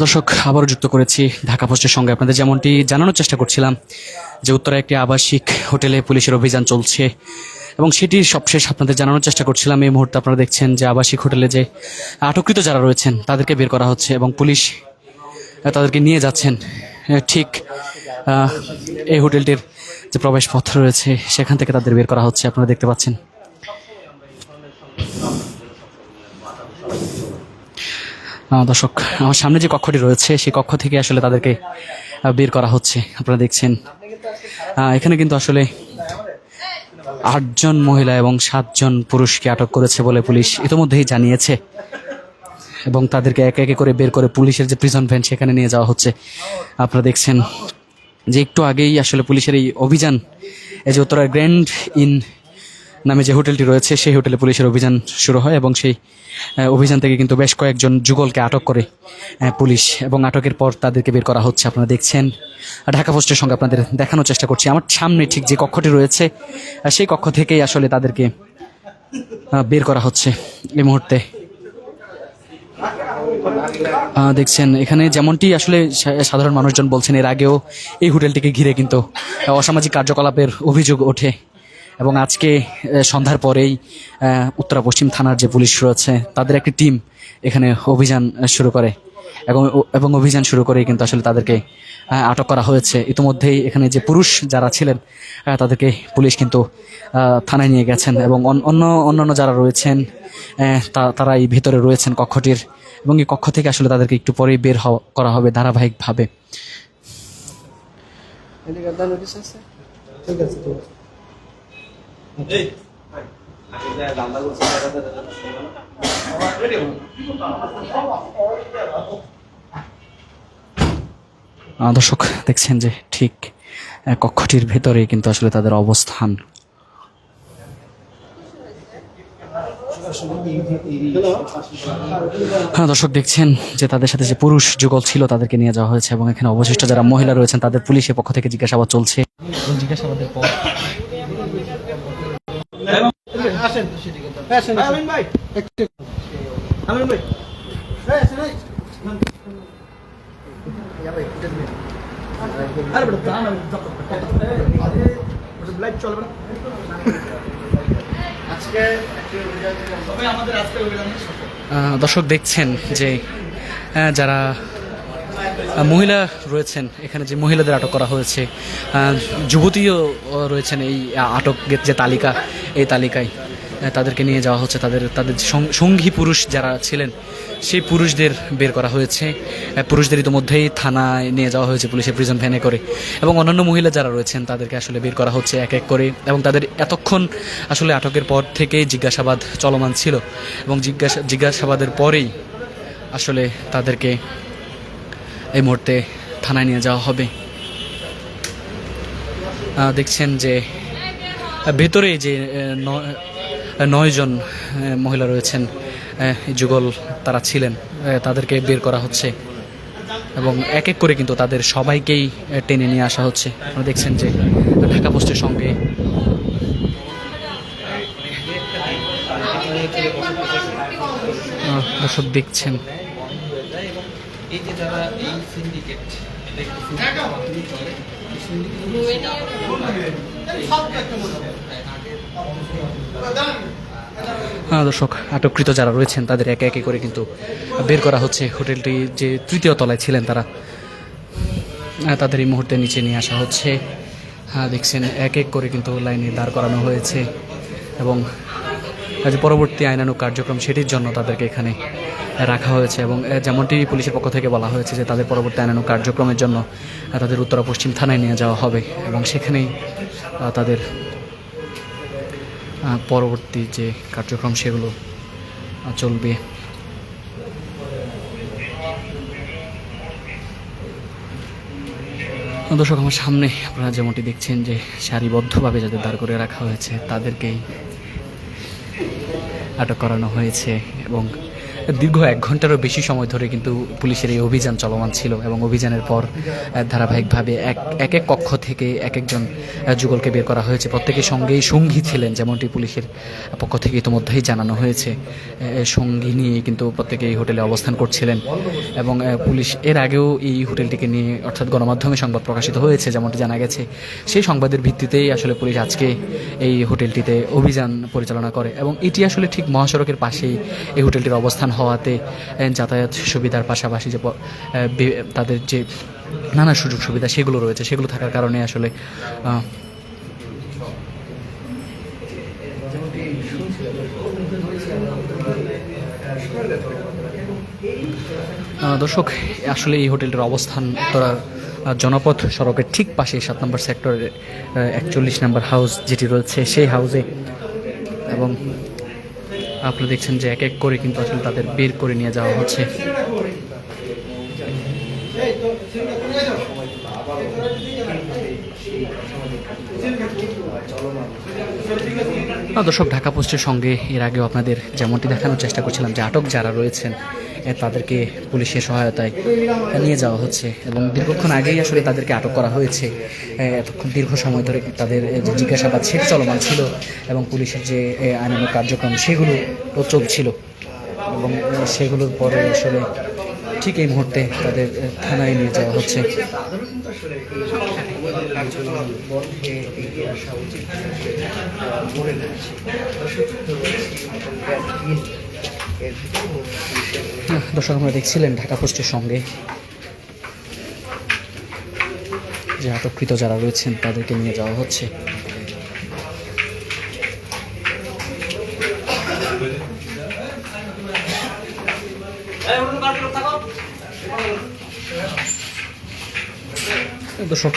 দর্শক আবারও যুক্ত করেছি ঢাকা পোস্টের সঙ্গে। আপনাদের যেমনটি জানানোর চেষ্টা করছিলাম যে উত্তরায় একটি আবাসিক হোটেলে পুলিশের অভিযান চলছে এবং সেটির সবশেষ আপনাদের জানানোর চেষ্টা করছিলাম। এই মুহূর্তে আপনারা দেখছেন যে আবাসিক হোটেলে যে আটককৃত যারা রয়েছেন তাদেরকে বের করা হচ্ছে এবং পুলিশ তাদেরকে নিয়ে যাচ্ছেন ঠিক এই হোটেলটির যে প্রবেশ পথ রয়েছে সেখান থেকে তাদের বের করা হচ্ছে, আপনারা দেখতে পাচ্ছেন। দর্শক আমার সামনে যে কক্ষটি রয়েছে সেই কক্ষ থেকে আসলে তাদেরকে বের করা হচ্ছে, আপনারা দেখছেন। এখানে কিন্তু আসলে 8 জন মহিলা এবং 7 জন পুরুষকে আটক করেছে বলে পুলিশ ইতিমধ্যেই জানিয়েছে এবং তাদেরকে একে একে করে বের করে পুলিশের যে প্রিজন ভ্যান সেখানে নিয়ে যাওয়া হচ্ছে। আপনারা দেখছেন যে একটু আগেই আসলে পুলিশের এই অভিযান, এই যে উত্তরা গ্র্যান্ড ইন নামে যে হোটেলটি রয়েছে সেই হোটেলে পুলিশের অভিযান শুরু হয় এবং সেই অভিযান থেকে কিন্তু বেশ কয়েকজন যুগলকে আটক করে পুলিশ এবং আটকের পর তাদেরকে বের করা হচ্ছে। আপনারা দেখছেন ঢাকা পোস্টের সঙ্গে আপনাদের দেখানোর চেষ্টা করছি। আমার সামনে ঠিক যে কক্ষটি রয়েছে সেই কক্ষ থেকেই আসলে তাদেরকে বের করা হচ্ছে এই মুহূর্তে। দেখছেন এখানে যেমনটি আসলে সাধারণ মানুষজন বলছেন, এর আগেও এই হোটেলটিকে ঘিরে কিন্তু অসামাজিক কার্যকলাপের অভিযোগ ওঠে এবং আজকে সন্ধ্যার পরেই উত্তরা পশ্চিম থানার যে পুলিশ রয়েছে তাদের একটি টিম এখানে অভিযান শুরু করে এবং অভিযান শুরু করেই কিন্তু আসলে তাদেরকে আটক করা হয়েছে। ইতিমধ্যেই এখানে যে পুরুষ যারা ছিলেন তাদেরকে পুলিশ কিন্তু থানায় নিয়ে গেছেন এবং অন্যান্য যারা রয়েছেন তারা এই ভিতরে রয়েছেন কক্ষটির এবং এই কক্ষ থেকে আসলে তাদেরকে একটু পরেই বের করা হবে ধারাবাহিকভাবে। দর্শক দেখছেন যে ঠিক কক্ষটির ভেতরে কিন্তু আসলে তাদের অবস্থান। দর্শক দেখছেন যে তাদের সাথে যে পুরুষ যুগল ছিল তাদেরকে নিয়ে যাওয়া হয়েছে এবং এখানে অবশিষ্ট যারা মহিলা রয়েছেন তাদের পুলিশের পক্ষ থেকে জিজ্ঞাসাবাদ চলছে এবং জিজ্ঞাসাবাদের পর দর্শক দেখছেন যে যারা মহিলা রয়েছেন এখানে যে মহিলাদের আটক করা হয়েছে, যুবতীও রয়েছেন এই আটকের যে তালিকা এই তালিকায় তাদেরকে নিয়ে যাওয়া হচ্ছে। তাদের সঙ্গী পুরুষ যারা ছিলেন সেই পুরুষদের বের করা হয়েছে। পুরুষদের ইতিমধ্যেই থানায় নিয়ে যাওয়া হয়েছে পুলিশের প্রিজন ভ্যানে করে এবং অন্যান্য মহিলা যারা রয়েছেন তাদেরকে আসলে বের করা হচ্ছে এক এক করে এবং তাদের এতক্ষণ আসলে আটকের পর থেকেই জিজ্ঞাসাবাদ চলমান ছিল এবং জিজ্ঞাসাবাদের পরেই আসলে তাদেরকে এই মুহূর্তে থানায় নিয়ে যাওয়া হবে। দেখছেন যে ভেতরে যে 9 জন মহিলা রয়েছেন যুগল তারা ছিলেন তাদেরকে বের করা হচ্ছে এবং এক এক করে কিন্তু তাদের সবাইকেই টেনে নিয়ে আসা হচ্ছে। আপনারা দেখছেন যে ঢাকা পোস্টের সঙ্গে দর্শক দেখছেন এই যে যারা এই সিন্ডিকেট দর্শক আটককৃত যারা রয়েছেন তাদের একে একে করে কিন্তু বের করা হচ্ছে। হোটেলটি যে 3য় তলায় ছিলেন তাদের এই মুহূর্তে নিচে নিয়ে আসা হচ্ছে। দেখছেন এক এক করে কিন্তু লাইনে দাঁড় করানো হয়েছে এবং যে পরবর্তী আইনানুগ কার্যক্রম সেটির জন্য তাদেরকে এখানে রাখা হয়েছে এবং যেমনটি পুলিশের পক্ষ থেকে বলা হয়েছে যে তাদের পরবর্তী আইনানুগ কার্যক্রমের জন্য তাদের উত্তরা পশ্চিম থানায় নিয়ে যাওয়া হবে এবং সেখানেই তাদের পরবর্তী যে কার্যক্রম সেগুলো চলবে। দর্শক আমার সামনে আপনারা যেমনটি দেখছেন যে সারিবদ্ধভাবে যাদের দাঁড় করে রাখা হয়েছে তাদেরকেই আটক করানো হয়েছে এবং দীর্ঘ 1 ঘন্টারও বেশি সময় ধরে কিন্তু পুলিশের এই অভিযান চলমান ছিল এবং অভিযানের পর ধারাবাহিকভাবে এক এক কক্ষ থেকে এক একজন যুগলকে বের করা হয়েছে। প্রত্যেকের সঙ্গেই সঙ্গী ছিলেন, যেমনটি পুলিশের পক্ষ থেকে ইতিমধ্যেই জানানো হয়েছে। সঙ্গী নিয়ে কিন্তু প্রত্যেকে এই হোটেলে অবস্থান করছিলেন এবং পুলিশ এর আগেও এই হোটেলটিকে নিয়ে অর্থাৎ গণমাধ্যমে সংবাদ প্রকাশিত হয়েছে, যেমনটি জানা গেছে। সেই সংবাদের ভিত্তিতেই আসলে পুলিশ আজকে এই হোটেলটিতে অভিযান পরিচালনা করে এবং এটি আসলে ঠিক মহাসড়কের পাশেই এই হোটেলটির অবস্থান হওয়াতে যাতায়াত সুবিধার পাশাপাশি যে তাদের যে নানা সুযোগ সুবিধা সেগুলো রয়েছে, সেগুলো থাকার কারণে আসলে দর্শক আসলে এই হোটেলটির অবস্থান উত্তরার জনপথ সড়কের ঠিক পাশে 7 নম্বর সেক্টরের 41 নম্বর হাউস যেটি রয়েছে সেই হাউসে। এবং আপনারা দেখছেন যে এক এক করে কিন্তু আসলে তাদের বের করে নিয়ে যাওয়া হচ্ছে। দর্শক, ঢাকা পোস্টের সঙ্গে এর আগেও আপনাদের যেমনটি দেখানোর চেষ্টা করছিলাম যে আটক যারা রয়েছেন তাদেরকে পুলিশের সহায়তায় নিয়ে যাওয়া হচ্ছে এবং দীর্ঘক্ষণ আগেই আসলে তাদেরকে আটক করা হয়েছে। এতক্ষণ দীর্ঘ সময় ধরে তাদের যে জিজ্ঞাসাবাদ সেটি চলমান ছিল এবং পুলিশের যে আইনানুগ কার্যক্রম সেগুলো চলছিল এবং সেগুলোর পরে আসলে ঠিক এই মুহূর্তে তাদের থানায় নিয়ে যাওয়া হচ্ছে। দর্শক, আমরা দেখছিলেন ঢাকা পোস্টের সঙ্গে যে আটককৃত যারা রয়েছেন তাদেরকে নিয়ে যাওয়া হচ্ছে। দর্শক,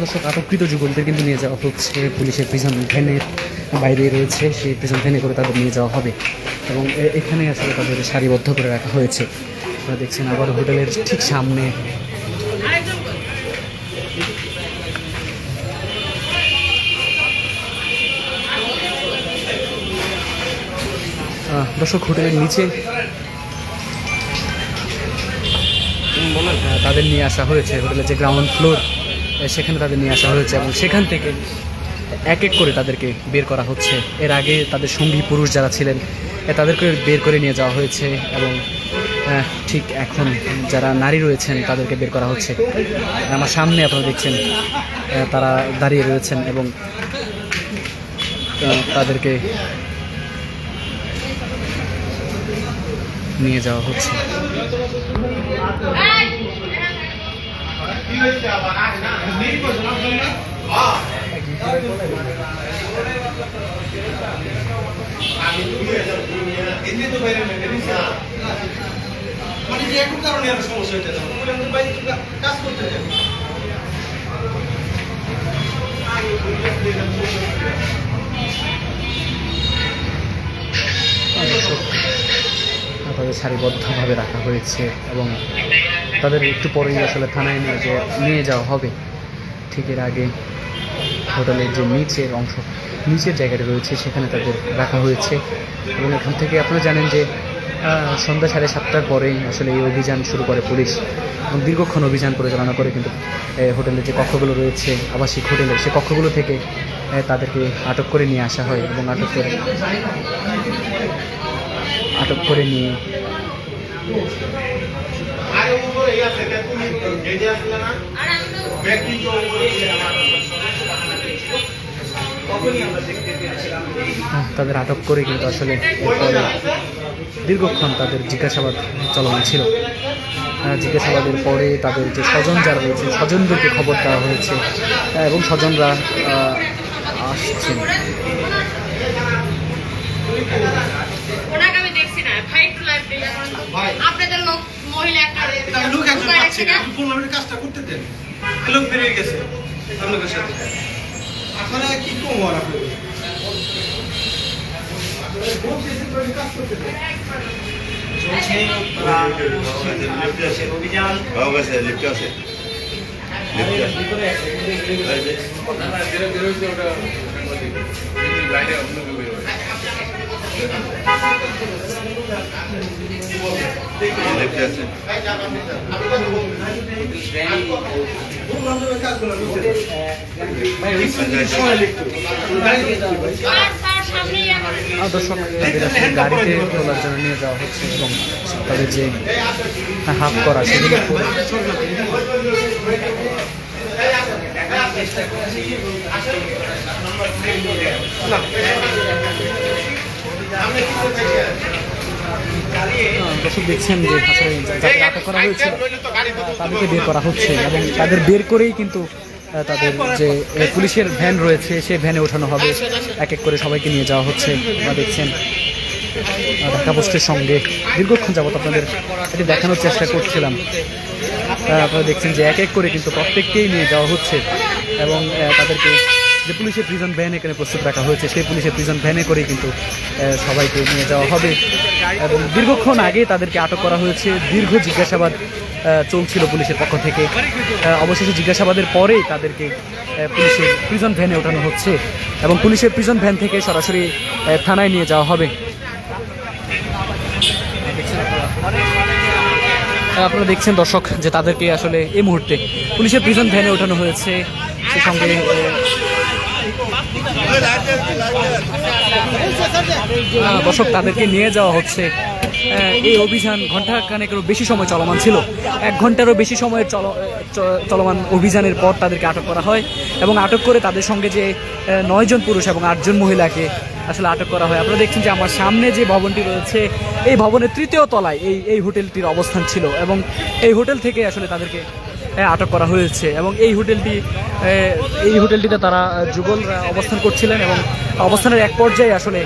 দর্শক, আটককৃত যুবকদের কিন্তু নিয়ে যাওয়া হচ্ছে পুলিশের প্রিজন ভ্যানের বাইরে রয়েছে, সেই প্রিজন ভ্যানে করে তাদের নিয়ে যাওয়া হবে এবং এখানে আসলে তাদের সারিবদ্ধ করে রাখা হয়েছে। আপনারা দেখছেন আবার হোটেলের ঠিক সামনে দর্শক হোটেলের নিচে তাদের নিয়ে আসা হয়েছে। হোটেলের যে গ্রাউন্ড ফ্লোর সেখানে তাদের নিয়ে আসা হয়েছে এবং সেখান থেকে এক এক করে তাদেরকে বের করা হচ্ছে। এর আগে তাদের সঙ্গী পুরুষ যারা ছিলেন তাদেরকে বের করে নিয়ে যাওয়া হয়েছে এবং ঠিক এখন যারা নারী রয়েছেন তাদেরকে বের করা হচ্ছে। আমার সামনে আপনারা দেখছেন তারা দাঁড়িয়ে রয়েছেন এবং তাদেরকে নিয়ে যাওয়া হচ্ছে। তাদের সারিবদ্ধভাবে রাখা হয়েছে এবং তাদের একটু পরেই আসলে থানায় নিয়ে যাওয়া হবে। ঠিক এর আগে হোটেলের যে নিচের অংশ, নিচের জায়গাটা রয়েছে সেখানে তাদের রাখা হয়েছে এবং এখান থেকে আপনারা জানেন যে সন্ধ্যা 7:30টার পরেই আসলে এই অভিযান শুরু করে পুলিশ এবং দীর্ঘক্ষণ অভিযান পরিচালনা করে কিন্তু হোটেলের যে কক্ষগুলো রয়েছে আবাসিক হোটেলের সে কক্ষগুলো থেকে তাদেরকে আটক করে নিয়ে আসা হয় এবং আটক করে নিয়ে তাদের আটক করে কিন্তু আসলে এরপরে দীর্ঘক্ষণ তাদের জিজ্ঞাসাবাদ চলমান ছিল। জিজ্ঞাসাবাদের পরে তাদের যে স্বজন যারা রয়েছে স্বজনদেরকে খবর দেওয়া হয়েছে এবং স্বজনরা আসছেন। অভিযান লিফট আছে দর্শক তাদের আসলে গাড়িতে তোলার জন্য নিয়ে যাওয়া হচ্ছে এবং তাদের যে হাত করা সেগুলো করে দর্শক দেখছেন যে আসলে যাকে আটক করা হয়েছে তাদেরকে বের করা হচ্ছে এবং তাদের বের করেই কিন্তু তাদের যে পুলিশের ভ্যান রয়েছে সেই ভ্যানে ওঠানো হবে, এক এক করে সবাইকে নিয়ে যাওয়া হচ্ছে। আপনারা দেখছেন ঢাকা পোস্টের সঙ্গে দীর্ঘক্ষণ যাবত আপনাদের এটি দেখানোর চেষ্টা করছিলাম। আপনারা দেখছেন যে এক এক করে কিন্তু প্রত্যেককেই নিয়ে যাওয়া হচ্ছে এবং তাদেরকে যে পুলিশের প্রিজন ভ্যান এখানে প্রস্তুত রাখা হয়েছে সেই পুলিশের প্রিজন ভ্যানে করেই কিন্তু সবাইকে নিয়ে যাওয়া হবে এবং দীর্ঘক্ষণ আগে তাদেরকে আটক করা হয়েছে। দীর্ঘ জিজ্ঞাসাবাদ চলছিল পুলিশের পক্ষ থেকে, অবশেষে জিজ্ঞাসাবাদের পরেই তাদেরকে পুলিশের প্রিজন ভ্যানে ওঠানো হচ্ছে এবং পুলিশের প্রিজন ভ্যান থেকে সরাসরি থানায় নিয়ে যাওয়া হবে। আপনারা দেখছেন দর্শক যে তাদেরকে আসলে এই মুহূর্তে পুলিশের প্রিজন ভ্যানে ওঠানো হয়েছে, সে সঙ্গে দর্শক তাদেরকে নিয়ে যাওয়া হচ্ছে। এই অভিযান ঘণ্টাখানেকেরও বেশি সময় চলমান ছিল, 1 ঘন্টারও বেশি সময়ের চলমান অভিযানের পর তাদেরকে আটক করা হয় এবং আটক করে তাদের সঙ্গে যে 9 জন পুরুষ এবং 8 জন মহিলাকে আসলে আটক করা হয়। আপনারা দেখছেন যে আমার সামনে যে ভবনটি রয়েছে এই ভবনের 3য় তলায় এই হোটেলটির অবস্থান ছিল এবং এই হোটেল থেকে আসলে তাদেরকে আটক করা হয়েছে এবং এই হোটেলটিতে তারা যুগলরা অবস্থান করছিলেন এবং অবস্থানের এক পর্যায়ে আসলে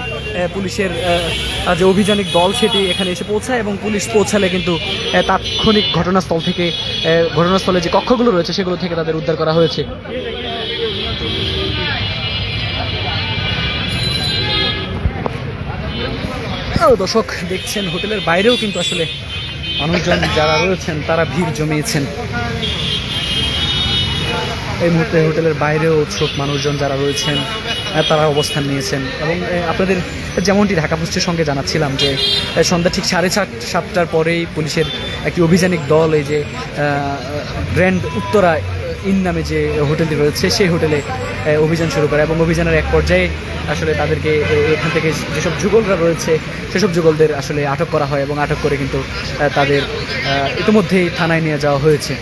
পুলিশের যে অভিযানিক দল সেটি এখানে এসে পৌঁছায় এবং পুলিশ পৌঁছালে কিন্তু তাৎক্ষণিক ঘটনাস্থলে যে কক্ষগুলো রয়েছে সেগুলো থেকে তাদের উদ্ধার করা হয়েছে। দর্শক দেখছেন হোটেলের বাইরেও কিন্তু আসলে মানুষজন যারা রয়েছেন তারা ভিড় জমিয়েছেন। এই মুহূর্তে হোটেলের বাইরেও উৎসুক মানুষজন যারা রয়েছেন তারা অবস্থান নিয়েছেন এবং আপনাদের যেমনটি ঢাকা পোস্টের সঙ্গে জানাচ্ছিলাম যে সন্ধ্যা ঠিক 7:30 পরেই পুলিশের একটি অভিযানিক দল এই যে গ্র্যান্ড উত্তরা ইন নামে যে হোটেলটি রয়েছে সেই হোটেলে অভিযান শুরু করে এবং অভিযানের এক পর্যায়ে আসলে তাদেরকে এখান থেকে যেসব যুগলরা রয়েছে সেসব যুগলদের আসলে আটক করা হয় এবং আটক করে কিন্তু তাদের ইতিমধ্যেই থানায় নিয়ে যাওয়া হয়েছে।